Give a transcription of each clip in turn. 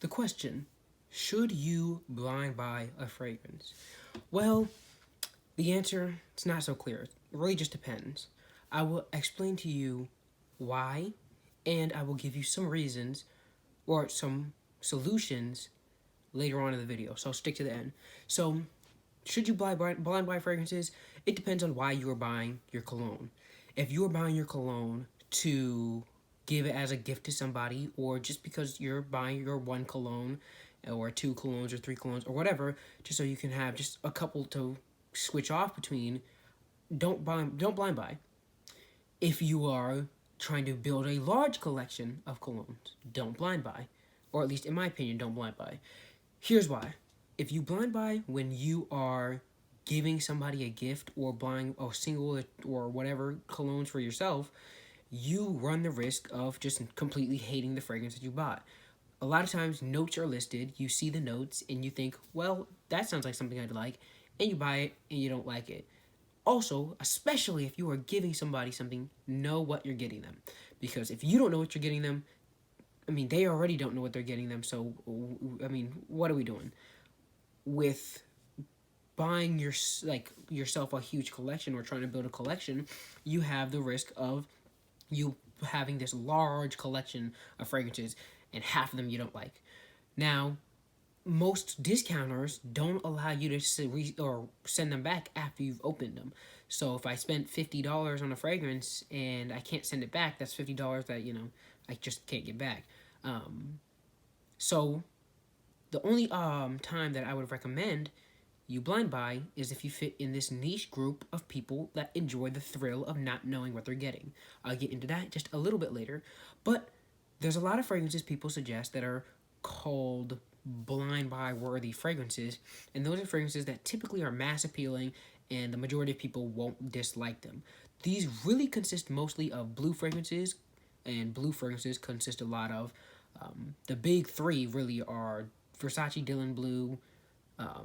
The question, should you blind buy a fragrance? Well, the answer it's not so clear. It really just depends. I will explain to you why, and I will give you some reasons or some solutions later on in the video. So stick to the end. So, should you blind buy fragrances? It depends on why you are buying your cologne. If you are buying your cologne to give it as a gift to somebody, or just because you're buying your one cologne, or two colognes, or three colognes, or whatever, just so you can have just a couple to switch off between, don't blind buy. If you are trying to build a large collection of colognes, don't blind buy. Or at least in my opinion, don't blind buy. Here's why. If you blind buy when you are giving somebody a gift or buying a single or whatever colognes for yourself, you run the risk of just completely hating the fragrance that you bought. A lot of times notes are listed, you see the notes and you think, well, that sounds like something I'd like, and you buy it and you don't like it. Also, especially if you are giving somebody something, know what you're getting them. Because if you don't know what you're getting them, I mean, they already don't know what they're getting them, so, I mean, what are we doing? With buying yourself a huge collection or trying to build a collection, you have the risk of you having this large collection of fragrances and half of them you don't like. Now, most discounters don't allow you to or send them back after you've opened them. So if I spent $50 on a fragrance and I can't send it back, that's $50 that I just can't get back. So the only time that I would recommend you blind buy is if you fit in this niche group of people that enjoy the thrill of not knowing what they're getting. I'll get into that just a little bit later, but there's a lot of fragrances people suggest that are called blind buy worthy fragrances, and those are fragrances that typically are mass appealing and the majority of people won't dislike them. These really consist mostly of blue fragrances, and blue fragrances consist a lot of the big three really are Versace Dylan Blue,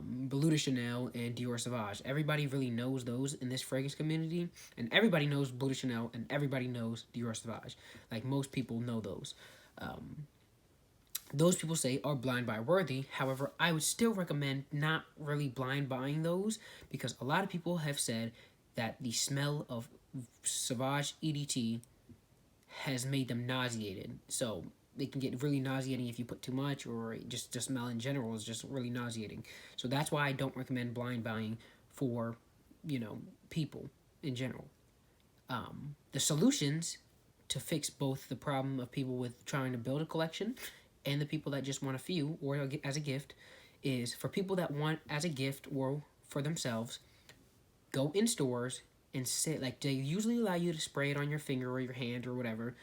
Bleu de Chanel, and Dior Sauvage. Everybody really knows those in this fragrance community, and everybody knows Bleu de Chanel, and everybody knows Dior Sauvage. Like, most people know those. Those people say are blind buy worthy. However, I would still recommend not really blind buying those, because a lot of people have said that the smell of Sauvage EDT has made them nauseated. So they can get really nauseating if you put too much, or just the smell in general is just really nauseating. So that's why I don't recommend blind buying for, people in general. The solutions to fix both the problem of people with trying to build a collection and the people that just want a few or as a gift is, for people that want as a gift or for themselves, go in stores and sit, like, they usually allow you to spray it on your finger or your hand or whatever.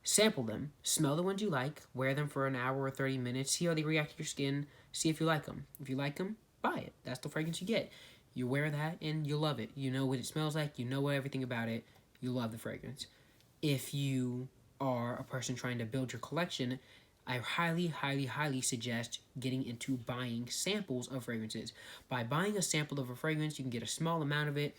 Sample them, smell the ones you like, wear them for an hour or 30 minutes, see how they react to your skin, see if you like them. If you like them, buy it. That's the fragrance you get. You wear that and you'll love it. You know what it smells like, you know everything about it, you love the fragrance. If you are a person trying to build your collection, I highly, highly, highly suggest getting into buying samples of fragrances. By buying a sample of a fragrance, you can get a small amount of it,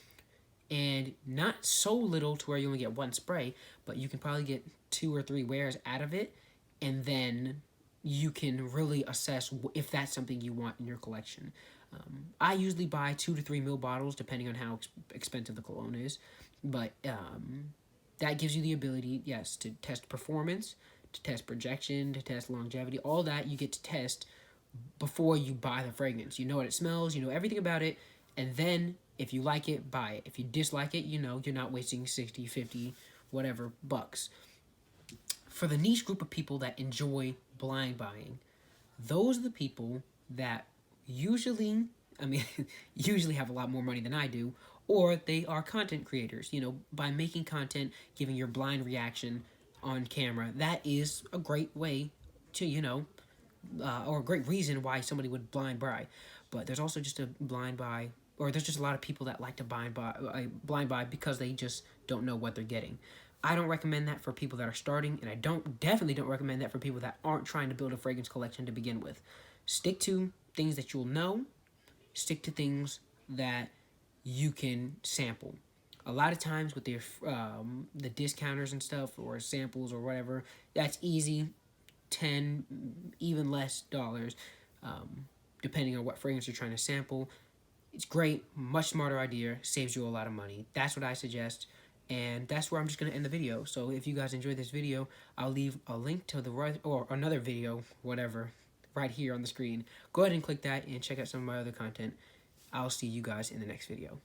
and not so little to where you only get one spray, but you can probably get 2 or 3 wears out of it, and then you can really assess if that's something you want in your collection. I usually buy 2 to 3 ml bottles, depending on how expensive the cologne is, but that gives you the ability, yes, to test performance, to test projection, to test longevity. All that you get to test before you buy the fragrance. You know what it smells, you know everything about it, and then if you like it, buy it. If you dislike it, you're not wasting 60, 50, whatever bucks. For the niche group of people that enjoy blind buying, those are the people that usually, usually have a lot more money than I do, or they are content creators. By making content, giving your blind reaction on camera, that is a great way to, or a great reason why somebody would blind buy. But there's also just a blind buy, or there's just a lot of people that like to blind buy because they just don't know what they're getting. I don't recommend that for people that are starting, and I definitely don't recommend that for people that aren't trying to build a fragrance collection to begin with. Stick to things that you'll know. Stick to things that you can sample. A lot of times with the discounters and stuff, or samples or whatever, that's easy. 10, even less dollars, depending on what fragrance you're trying to sample. It's great, much smarter idea, saves you a lot of money. That's what I suggest, and that's where I'm just going to end the video. So if you guys enjoyed this video, I'll leave a link to the right, or another video, whatever, right here on the screen. Go ahead and click that and check out some of my other content. I'll see you guys in the next video.